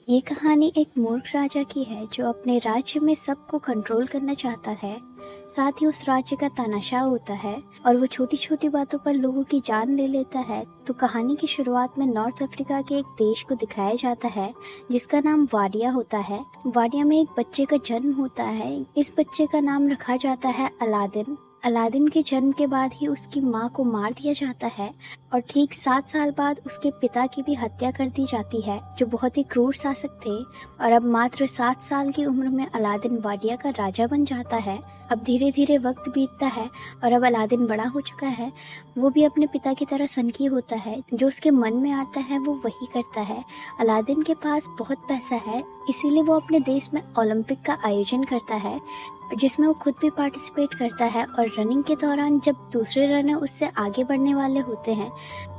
ये कहानी एक मूर्ख राजा की है जो अपने राज्य में सबको कंट्रोल करना चाहता है। साथ ही उस राज्य का तानाशाह होता है और वो छोटी छोटी बातों पर लोगों की जान ले लेता है। तो कहानी की शुरुआत में नॉर्थ अफ्रीका के एक देश को दिखाया जाता है जिसका नाम वाडिया होता है। वाडिया में एक बच्चे का जन्म होता है। इस बच्चे का नाम रखा जाता है अलादीन। अलादीन के जन्म के बाद ही उसकी माँ को मार दिया जाता है और ठीक 7 साल बाद उसके पिता की भी हत्या कर दी जाती है, जो बहुत ही क्रूर शासक थे। और अब मात्र 7 साल की उम्र में अलादीन वाडिया का राजा बन जाता है। अब धीरे धीरे वक्त बीतता है और अब अलादीन बड़ा हो चुका है। वो भी अपने पिता की तरह सनकी होता है, जो उसके मन में आता है वो वही करता है। अलादीन के पास बहुत पैसा है, इसीलिए वो अपने देश में ओलंपिक का आयोजन करता है जिसमें वो खुद भी पार्टिसिपेट करता है। और रनिंग के दौरान जब दूसरे रनर उससे आगे बढ़ने वाले होते हैं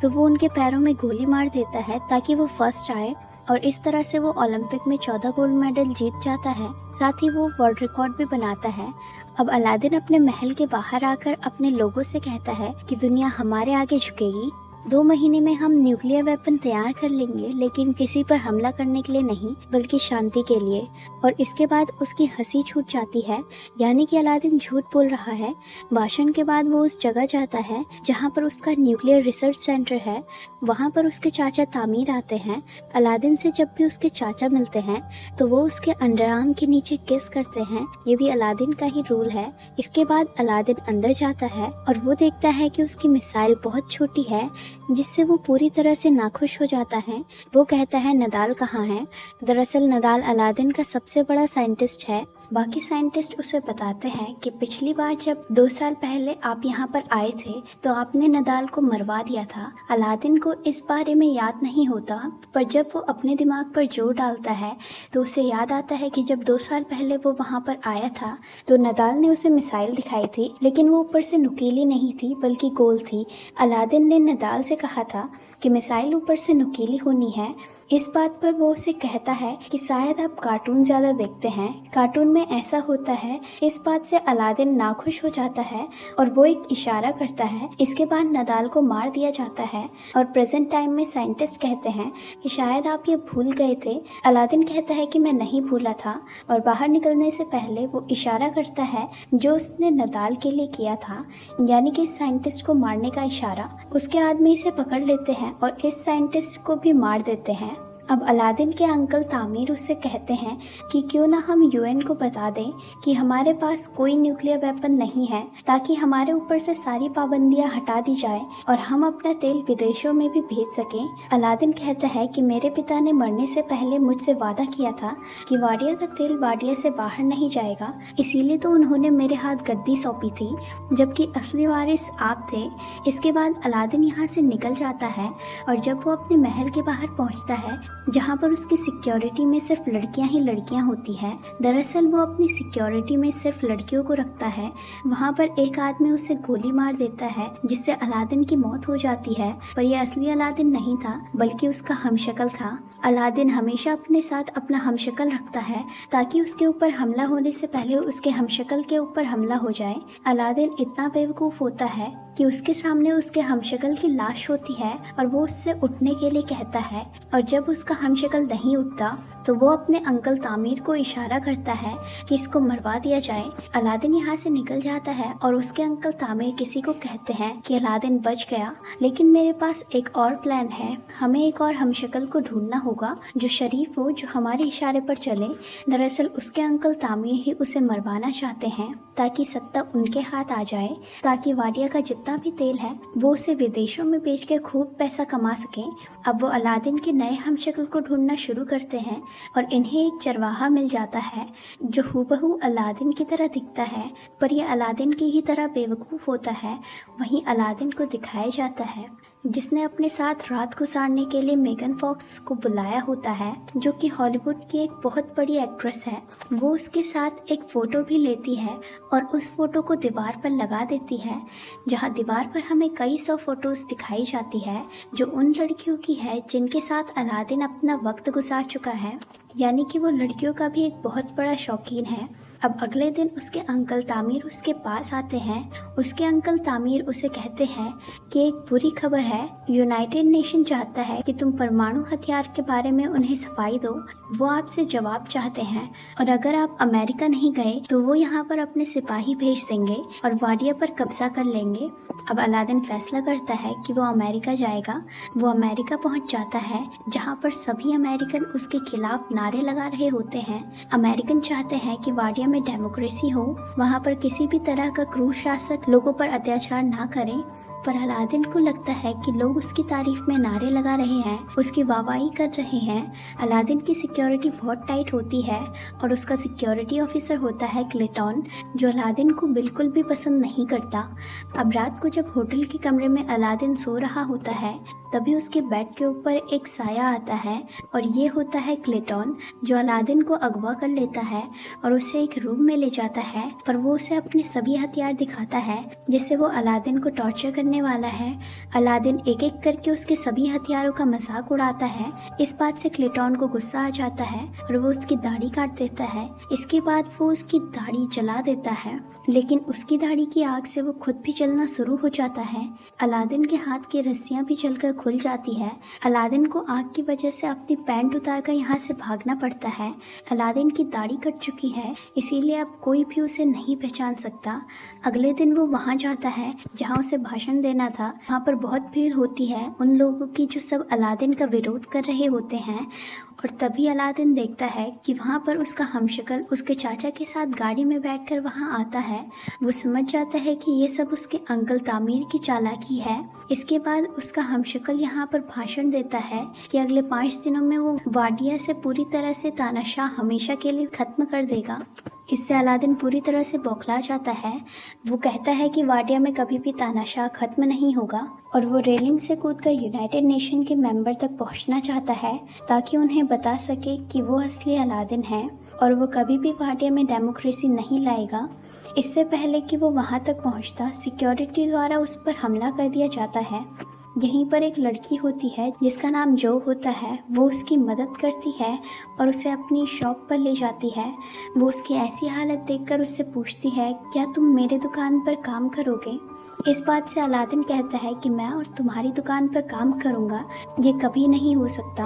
तो वो उनके पैरों में गोली मार देता है ताकि वो फर्स्ट आए, और इस तरह से वो ओलंपिक में 14 गोल्ड मेडल जीत जाता है। साथ ही वो वर्ल्ड रिकॉर्ड भी बनाता है। अब अलादीन अपने महल के बाहर आकर अपने लोगों से कहता है कि दुनिया हमारे आगे झुकेगी। 2 महीने में हम न्यूक्लियर वेपन तैयार कर लेंगे, लेकिन किसी पर हमला करने के लिए नहीं बल्कि शांति के लिए। और इसके बाद उसकी हंसी छूट जाती है, यानी कि अलादीन झूठ बोल रहा है। भाषण के बाद वो उस जगह जाता है जहाँ पर उसका न्यूक्लियर रिसर्च सेंटर है। वहाँ पर उसके चाचा तामीर आते हैं। अलादीन से जब भी उसके चाचा मिलते हैं तो वो उसके अंडरआर्म के नीचे किस करते हैं। ये भी अलादीन का ही रूल है। इसके बाद अलादीन अंदर जाता है और वो देखता है कि उसकी मिसाइल बहुत छोटी है, जिससे वो पूरी तरह से नाखुश हो जाता है। वो कहता है नदाल कहाँ है। दरअसल नदाल अलादीन का सबसे बड़ा साइंटिस्ट है। बाकी साइंटिस्ट उसे बताते हैं कि पिछली बार जब 2 साल पहले आप यहाँ पर आए थे तो आपने नदाल को मरवा दिया था। अलादीन को इस बारे में याद नहीं होता, पर जब वो अपने दिमाग पर जोर डालता है तो उसे याद आता है कि जब 2 साल पहले वो वहाँ पर आया था तो नदाल ने उसे मिसाइल दिखाई थी, लेकिन वो ऊपर से नुकीली नहीं थी बल्कि गोल थी। अलादीन ने नदाल से कहा था कि मिसाइल ऊपर से नुकीली होनी है। इस बात पर वो उसे कहता है कि शायद आप कार्टून ज़्यादा देखते हैं, कार्टून में ऐसा होता है। इस बात से अलादीन नाखुश हो जाता है और वो एक इशारा करता है। इसके बाद नदाल को मार दिया जाता है और प्रेजेंट टाइम में साइंटिस्ट कहते हैं कि शायद आप ये भूल गए थे। अलादीन कहता है कि मैं नहीं भूला था, और बाहर निकलने से पहले वो इशारा करता है जो उसने नदाल के लिए किया था, यानी कि साइंटिस्ट को मारने का इशारा। उसके आदमी इसे पकड़ लेते हैं और इस साइंटिस्ट को भी मार देते हैं। अब अलादीन के अंकल तामीर उससे कहते हैं कि क्यों ना हम यूएन को बता दें कि हमारे पास कोई न्यूक्लियर वेपन नहीं है, ताकि हमारे ऊपर से सारी पाबंदियां हटा दी जाए और हम अपना तेल विदेशों में भी भेज सकें। अलादीन कहता है कि मेरे पिता ने मरने से पहले मुझसे वादा किया था कि वाडिया का तेल वाडिया से बाहर नहीं जाएगा, इसीलिए तो उन्होंने मेरे हाथ गद्दी सौंपी थी, जबकि असली वारिस आप थे। इसके बाद अलादीन यहाँ से निकल जाता है और जब वो अपने महल के बाहर पहुँचता है जहाँ पर उसकी सिक्योरिटी में सिर्फ लड़कियां ही लड़कियां होती हैं। दरअसल वो अपनी सिक्योरिटी में सिर्फ लड़कियों को रखता है। वहाँ पर एक आदमी उसे गोली मार देता है जिससे अलादीन की मौत हो जाती है, पर यह असली अलादीन नहीं था बल्कि उसका हमशक्ल था। अलादीन हमेशा अपने साथ अपना हमशक्ल रखता है ताकि उसके ऊपर हमला होने से पहले उसके हमशक्ल के ऊपर हमला हो जाए। अलादीन इतना बेवकूफ़ होता है कि उसके सामने उसके हमशक्ल की लाश होती है और वो उससे उठने के लिए कहता है, और जब उसका हमशक्ल नहीं उठता तो वो अपने अंकल तामीर को इशारा करता है कि इसको मरवा दिया जाए। अलादीन यहाँ से निकल जाता है और उसके अंकल तामीर किसी को कहते हैं कि अलादीन बच गया, लेकिन मेरे पास एक और प्लान है। हमें एक और हमशक्ल को ढूंढना होगा जो शरीफ हो, जो हमारे इशारे पर चले। दरअसल उसके अंकल तामीर ही उसे मरवाना चाहते हैं ताकि सत्ता उनके हाथ आ जाए, ताकि वाडिया का जितना भी तेल है वो उसे विदेशों में बेचकर खूब पैसा कमा सकें। अब वो अलादीन के नए हमशक्ल को ढूंढना शुरू करते हैं और इन्हें एक चरवाहा मिल जाता है जो हूबहू अलादीन की तरह दिखता है, पर यह अलादीन की ही तरह बेवकूफ़ होता है। वहीं अलादीन को दिखाया जाता है जिसने अपने साथ रात गुजारने के लिए मेगन फॉक्स को बुलाया होता है, जो कि हॉलीवुड की एक बहुत बड़ी एक्ट्रेस है। वो उसके साथ एक फ़ोटो भी लेती है और उस फोटो को दीवार पर लगा देती है, जहाँ दीवार पर हमें कई 100 फोटोज़ दिखाई जाती है जो उन लड़कियों की है जिनके साथ अलादीन अपना वक्त गुजार चुका है, यानी कि वो लड़कियों का भी एक बहुत बड़ा शौकीन है। अब अगले दिन उसके अंकल तामीर उसके पास आते हैं। उसके अंकल तामीर उसे कहते हैं कि एक बुरी खबर है, यूनाइटेड नेशन चाहता है कि तुम परमाणु हथियार के बारे में उन्हें सफाई दो। वो आपसे जवाब चाहते हैं और अगर आप अमेरिका नहीं गए तो वो यहाँ पर अपने सिपाही भेज देंगे और वाडिया पर कब्जा कर लेंगे। अब अलादीन फैसला करता है कि वो अमेरिका जाएगा। वो अमेरिका पहुंच जाता है जहाँ पर सभी अमेरिकन उसके खिलाफ नारे लगा रहे होते हैं। अमेरिकन चाहते हैं कि वाडिया में डेमोक्रेसी हो, वहाँ पर किसी भी तरह का क्रूर शासक लोगों पर अत्याचार ना करे। पर अलादीन को लगता है कि लोग उसकी तारीफ में नारे लगा रहे हैं, उसकी वाहवाही कर रहे हैं। अलादीन की सिक्योरिटी बहुत टाइट होती है और उसका सिक्योरिटी ऑफिसर होता है क्लेटन, जो अलादीन को बिल्कुल भी पसंद नहीं करता। अब रात को जब होटल के कमरे में अलादीन सो रहा होता है, तभी उसके बेड के ऊपर एक साया आता है और ये होता है क्लेटन, जो अलादीन को अगवा कर लेता है और उसे एक रूम में ले जाता है। पर वो उसे अपने सभी हथियार दिखाता है जिससे वो अलादीन को टॉर्चर करने वाला है। अलादीन एक एक करके उसके सभी हथियारों का मजाक उड़ाता है। इस बात से क्लेटन को गुस्सा आ जाता है और वो उसकी दाढ़ी काट देता है। इसके बाद वो उसकी दाढ़ी जला देता है, लेकिन उसकी दाढ़ी की आग से वो खुद भी जलना शुरू हो जाता है। अलादीन के हाथ की रस्सियां भी जलकर खुल जाती है। अलादीन को आग की वजह से अपनी पैंट उतारकर यहाँ से भागना पड़ता है। अलादीन की दाढ़ी कट चुकी है, इसीलिए अब कोई भी उसे नहीं पहचान सकता। अगले दिन वो वहाँ जाता है जहाँ उसे भाषण देना था। वहाँ पर बहुत भीड़ होती है उन लोगों की जो सब अलादीन का विरोध कर रहे होते हैं। और तभी अलादीन देखता है कि वहाँ पर उसका हमशक्ल उसके चाचा के साथ गाड़ी में बैठकर वहाँ आता है। वो समझ जाता है कि ये सब उसके अंकल तामीर की चालाकी है। इसके बाद उसका हमशक्ल यहाँ पर भाषण देता है कि अगले 5 दिनों में वो वाडिया से पूरी तरह से तानाशाह हमेशा के लिए खत्म कर देगा। इससे अलादीन पूरी तरह से बौखला जाता है। वो कहता है कि वाडिया में कभी भी तानाशाह खत्म नहीं होगा और वो रेलिंग से कूदकर यूनाइटेड नेशन के मेंबर तक पहुंचना चाहता है ताकि उन्हें बता सके कि वो असली अलादीन है और वो कभी भी वाडिया में डेमोक्रेसी नहीं लाएगा। इससे पहले कि वो वहां तक पहुंचता, सिक्योरिटी द्वारा उस पर हमला कर दिया जाता है। यहीं पर एक लड़की होती है जिसका नाम जो होता है। वो उसकी मदद करती है और उसे अपनी शॉप पर ले जाती है। वो उसकी ऐसी हालत देखकर उससे पूछती है, क्या तुम मेरे दुकान पर काम करोगे? इस बात से अलादीन कहता है कि मैं और तुम्हारी दुकान पर काम करूंगा, ये कभी नहीं हो सकता।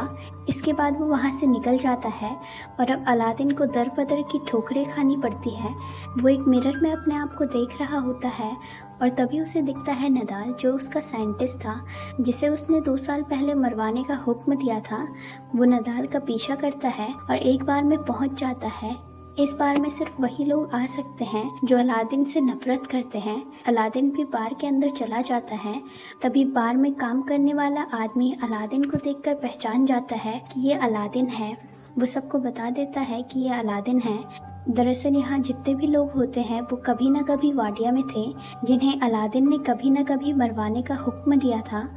इसके बाद वो वहाँ से निकल जाता है और अब अलादीन को दर बदर की ठोकरें खानी पड़ती है। वो एक मिरर में अपने आप को देख रहा होता है और तभी उसे दिखता है नदाल, जो उसका साइंटिस्ट था जिसे उसने 2 साल पहले मरवाने का हुक्म दिया था। वो नदाल का पीछा करता है और एक बार में पहुंच जाता है। इस बार में सिर्फ वही लोग आ सकते हैं जो अलादीन से नफरत करते हैं। अलादीन भी बार के अंदर चला जाता है। तभी बार में काम करने वाला आदमी अलादीन को देखकर पहचान जाता है कि ये अलादीन है। वो सबको बता देता है कि ये अलादीन है। दरअसल यहाँ जितने भी लोग होते हैं वो कभी न कभी वाडिया में थे, जिन्हें अलादीन ने कभी न कभी मरवाने का हुक्म दिया था।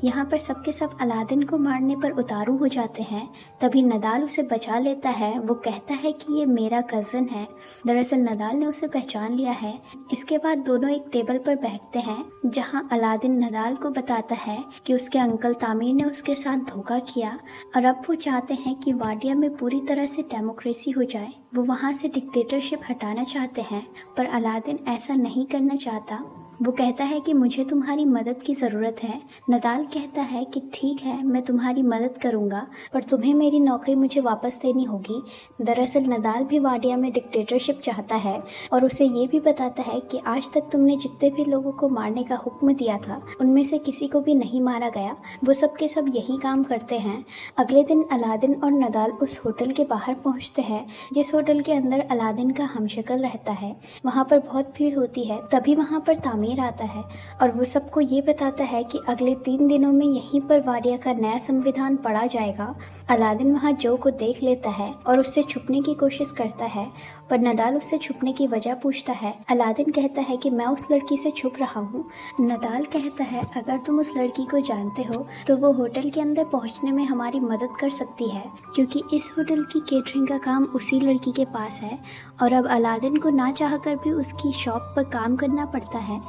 यहाँ पर सबके सब अलादीन को मारने पर उतारू हो जाते हैं। तभी नदाल उसे बचा लेता है। वो कहता है कि ये मेरा कज़न है। दरअसल नदाल ने उसे पहचान लिया है। इसके बाद दोनों एक टेबल पर बैठते हैं जहाँ अलादीन नदाल को बताता है कि उसके अंकल तामीर ने उसके साथ धोखा किया और अब वो चाहते हैं कि वाडिया में पूरी तरह से डेमोक्रेसी हो जाए। वो वहाँ से डिक्टेटरशिप हटाना चाहते हैं, पर अलादीन ऐसा नहीं करना चाहता। वो कहता है कि मुझे तुम्हारी मदद की ज़रूरत है। नदाल कहता है कि ठीक है, मैं तुम्हारी मदद करूँगा, पर तुम्हें मेरी नौकरी मुझे वापस देनी होगी। दरअसल नदाल भी वाडिया में डिक्टेटरशिप चाहता है और उसे ये भी बताता है कि आज तक तुमने जितने भी लोगों को मारने का हुक्म दिया था उनमें से किसी को भी नहीं मारा गया। वो सब के सब यही काम करते हैं। अगले दिन अलादीन और नदाल उस होटल के बाहर पहुँचते हैं जिस होटल के अंदर अलादीन का हमशक्ल रहता है। वहाँ पर बहुत भीड़ होती है। तभी वहाँ पर तामीर आता है और वो सबको ये बताता है कि अगले 3 दिनों में यहीं पर वाडिया का नया संविधान पढ़ा जाएगा। अलादीन वहाँ जो को देख लेता है और उससे छुपने की कोशिश करता है, पर नदाल उससे छुपने की वजह पूछता है। अलादीन कहता है कि मैं उस लड़की से छुप रहा हूँ। नदाल कहता है, अगर तुम उस लड़की को जानते हो तो वो होटल के अंदर पहुँचने में हमारी मदद कर सकती है, क्योंकि इस होटल की केटरिंग का काम उसी लड़की के पास है और अब अलादीन को ना चाहकर भी उसकी शॉप पर काम करना पड़ता है।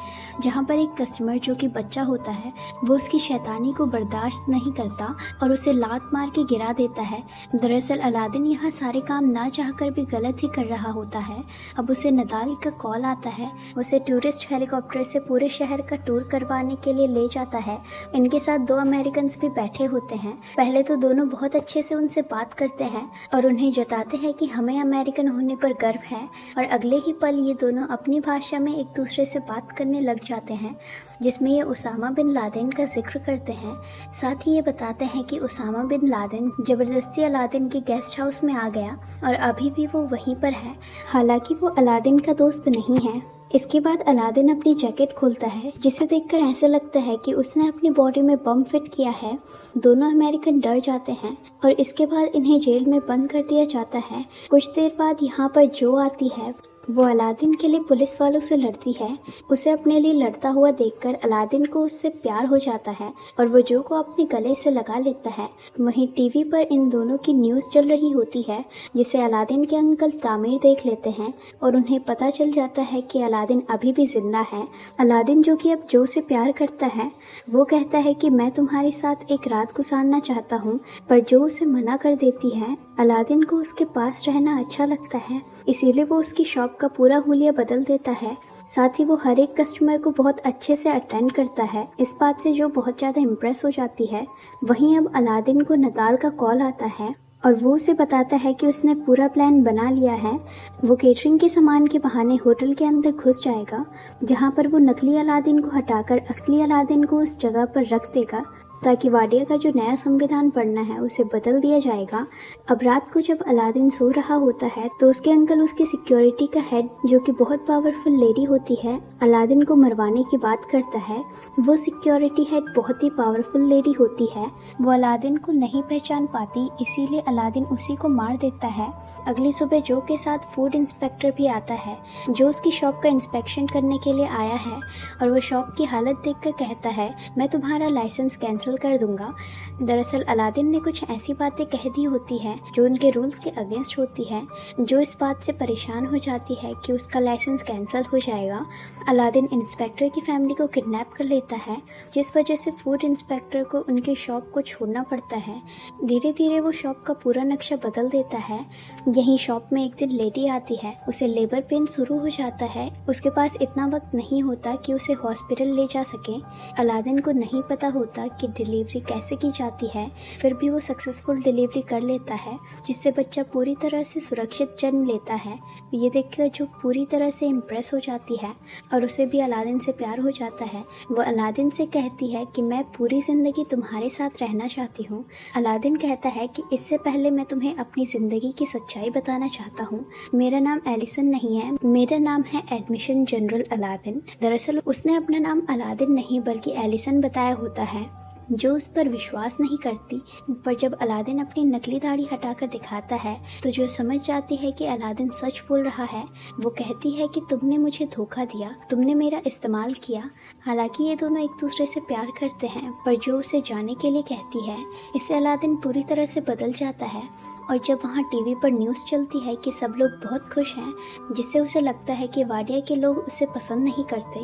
जहाँ पर एक कस्टमर जो कि बच्चा होता है वो उसकी शैतानी को बर्दाश्त नहीं करता और उसे लात मार के गिरा देता है। दरअसल अलादीन यहाँ सारे काम ना चाहकर भी गलत ही कर रहा होता है। अब उसे नदाल का कॉल आता है, उसे टूरिस्ट हेलीकॉप्टर से पूरे शहर का टूर करवाने के लिए ले जाता है। इनके साथ 2 अमेरिकन भी बैठे होते हैं। पहले तो दोनों बहुत अच्छे से उनसे बात करते हैं और उन्हें जताते हैं कि हमें अमेरिकन होने पर गर्व है, और अगले ही पल ये दोनों अपनी भाषा में एक दूसरे से बात करने लग जाते हैं, जिसमें ये उसामा बिन लादेन का जिक्र करते हैं। साथ ही ये बताते हैं कि उसामा बिन लादेन ज़बरदस्ती अलादीन के गेस्ट हाउस में आ गया और अभी भी वो वहीं पर है, हालांकि वो अलादीन का दोस्त नहीं है। इसके बाद अलादीन अपनी जैकेट खोलता है, जिसे देखकर ऐसा लगता है कि उसने अपनी बॉडी में बम फिट किया है। दोनों अमेरिकन डर जाते हैं और इसके बाद इन्हें जेल में बंद कर दिया जाता है। कुछ देर बाद यहाँ पर जो आती है वो अलादीन के लिए पुलिस वालों से लड़ती है। उसे अपने लिए लड़ता हुआ देखकर अलादीन को उससे प्यार हो जाता है और वो जो को अपने गले से लगा लेता है। वहीं टीवी पर इन दोनों की न्यूज़ चल रही होती है, जिसे अलादीन के अंकल तामिर देख लेते हैं और उन्हें पता चल जाता है कि अलादीन अभी भी जिंदा है। अलादीन जो कि अब जो से प्यार करता है वो कहता है कि मैं तुम्हारे साथ एक रात गुजारना चाहता हूँ, पर जो उसे मना कर देती है। अलादीन को उसके पास रहना अच्छा लगता है, इसीलिए वो उसकी शॉप का पूरा हुलिया बदल देता है। साथ ही वो हर एक कस्टमर को बहुत अच्छे से अटेंड करता है। इस बात से जो बहुत ज़्यादा इम्प्रेस हो जाती है। वहीं अब अलादीन को नदाल का कॉल आता है और वो उसे बताता है कि उसने पूरा प्लान बना लिया है। वो केटरिंग के सामान के बहाने होटल के अंदर घुस जाएगा, जहाँ पर वो नकली अलादीन को हटाकर असली अलादीन को उस जगह पर रख देगा, ताकि वाडिया का जो नया संविधान पढ़ना है उसे बदल दिया जाएगा। अब रात को जब अलादीन सो रहा होता है तो उसके अंकल उसके सिक्योरिटी का हेड, जो कि बहुत पावरफुल लेडी होती है, अलादीन को मरवाने की बात करता है। वो सिक्योरिटी हेड बहुत ही पावरफुल लेडी होती है। वो अलादीन को नहीं पहचान पाती, इसीलिए अलादीन उसी को मार देता है। अगली सुबह जो के साथ फूड इंस्पेक्टर भी आता है, जो उसकी शॉप का इंस्पेक्शन करने के लिए आया है, और वो शॉप की हालत देखकर कहता है मैं तुम्हारा लाइसेंस कैंसिल कर दूंगा। दरअसल अलादीन ने कुछ ऐसी बातें कह दी होती हैं जो उनके रूल्स के अगेंस्ट होती है। जो इस बात से परेशान हो जाती है कि उसका लाइसेंस कैंसिल हो जाएगा। अलादीन इंस्पेक्टर की फैमिली को किडनैप कर लेता है, जिस वजह से फूड इंस्पेक्टर को उनकी शॉप को छोड़ना पड़ता है। धीरे धीरे वो शॉप का पूरा नक्शा बदल देता है। यहीं शॉप में एक दिन लेडी आती है, उसे लेबर पेन शुरू हो जाता है। उसके पास इतना वक्त नहीं होता कि उसे हॉस्पिटल ले जा सके। अलादीन को नहीं पता होता कि डिलीवरी कैसे की जाती है, फिर भी वो सक्सेसफुल डिलीवरी कर लेता है, जिससे बच्चा पूरी तरह से सुरक्षित जन्म लेता है। ये देखकर जो पूरी तरह से इम्प्रेस हो जाती है और उसे भी अलादीन से प्यार हो जाता है। वो अलादीन से कहती है कि मैं पूरी ज़िंदगी तुम्हारे साथ रहना चाहती हूँ। अलादीन कहता है कि इससे पहले मैं तुम्हें अपनी ज़िंदगी की सच्चाई बताना चाहता हूँ। मेरा नाम एलिसन नहीं है, मेरा नाम है एडमिशन जनरल अलादीन। दरअसल उसने अपना नाम अलादीन नहीं बल्कि एलिसन बताया होता है। जो उस पर विश्वास नहीं करती, पर जब अलादीन अपनी नकली दाढ़ी हटाकर दिखाता है तो जो समझ जाती है कि अलादीन सच बोल रहा है, वो कहती है कि तुमने मुझे धोखा दिया, तुमने मेरा इस्तेमाल किया। हालांकि ये दोनों एक दूसरे से प्यार करते हैं, पर जो उसे जाने के लिए कहती है, इससे अलादीन पूरी तरह से बदल जाता है। और जब वहाँ टीवी पर न्यूज़ चलती है कि सब लोग बहुत खुश हैं, जिससे उसे लगता है कि वाडिया के लोग उसे पसंद नहीं करते,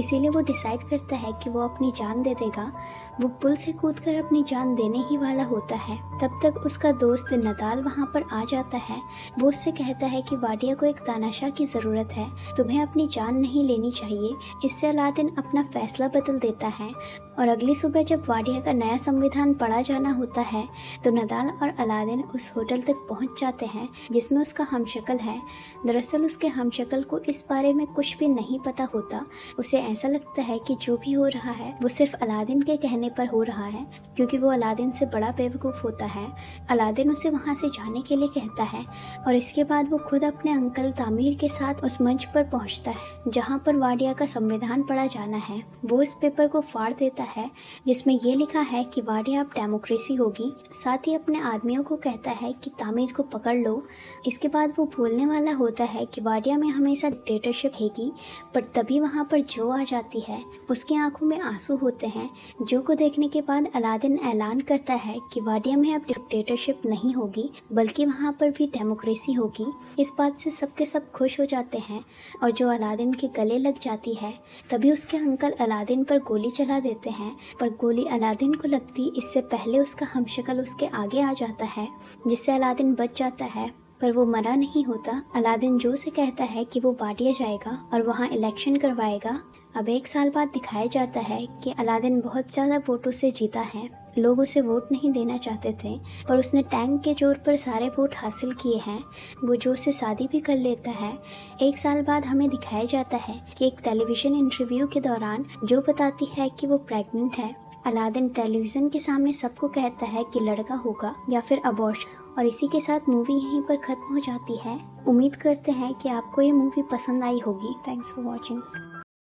इसीलिए वो डिसाइड करता है कि वो अपनी जान दे देगा। वो पुल से कूदकर अपनी जान देने ही वाला होता है। तब तक उसका दोस्त नदाल वहाँ पर आ जाता है। वो उससे कहता है कि वाडिया को एक तानाशाह की ज़रूरत है, तुम्हें अपनी जान नहीं लेनी चाहिए। इससे अलादीन अपना फैसला बदल देता है और अगली सुबह जब वाडिया का नया संविधान पढ़ा जाना होता है तो नदाल और अलादीन उस होटल तक पहुंच जाते हैं जिसमें उसका हमशक्ल है। दरअसल उसके हमशक्ल को इस बारे में कुछ भी नहीं पता होता। उसे ऐसा लगता है कि जो भी हो रहा है वो सिर्फ अलादीन के कहने पर हो रहा है, क्योंकि वो अलादीन से बड़ा बेवकूफ़ होता है। अलादीन उसे वहाँ से जाने के लिए कहता है और इसके बाद वो खुद अपने अंकल तामिर के साथ उस मंच पर पहुँचता है जहाँ पर वाडिया का संविधान पढ़ा जाना है। वो इस पेपर को फाड़ देता है जिसमें ये लिखा है कि वाडिया अब डेमोक्रेसी होगी। साथ ही अपने आदमियों को कहता है कि तामीर को पकड़ लो। इसके बाद वो बोलने वाला होता है कि वाडिया में हमेशा डिक्टेटरशिप रहेगी, पर तभी वहाँ पर जो आ जाती है। उसकी आंखों में आंसू होते हैं। जो को देखने के बाद अलादीन ऐलान करता है कि वाडिया में अब डिक्टेटरशिप नहीं होगी, बल्कि वहाँ पर भी डेमोक्रेसी होगी। इस बात से सबके सब खुश हो जाते हैं और जो अलादीन के गले लग जाती है। तभी उसके अंकल अलादीन पर गोली चला देते हैं, पर गोली अलादीन को लगती इससे पहले उसका हमशक्ल उसके आगे आ जाता है, जिससे अलादीन बच जाता है। पर वो मरा नहीं होता। अलादीन जो से कहता है कि वो वाडिया जाएगा और वहाँ इलेक्शन करवाएगा। अब 1 साल बाद दिखाया जाता है कि अलादीन बहुत ज़्यादा वोटों से जीता है। लोग उसे वोट नहीं देना चाहते थे, पर उसने टैंक के जोर पर सारे वोट हासिल किए हैं। वो जो से शादी भी कर लेता है। 1 साल बाद हमें दिखाया जाता है कि एक टेलीविज़न इंटरव्यू के दौरान जो बताती है कि वो प्रेग्नेंट है। अलादीन टेलीविज़न के सामने सबको कहता है कि लड़का होगा या फिर अबॉर्शन। और इसी के साथ मूवी यहीं पर ख़त्म हो जाती है। उम्मीद करते हैं कि आपको ये मूवी पसंद आई होगी। Thanks for watching.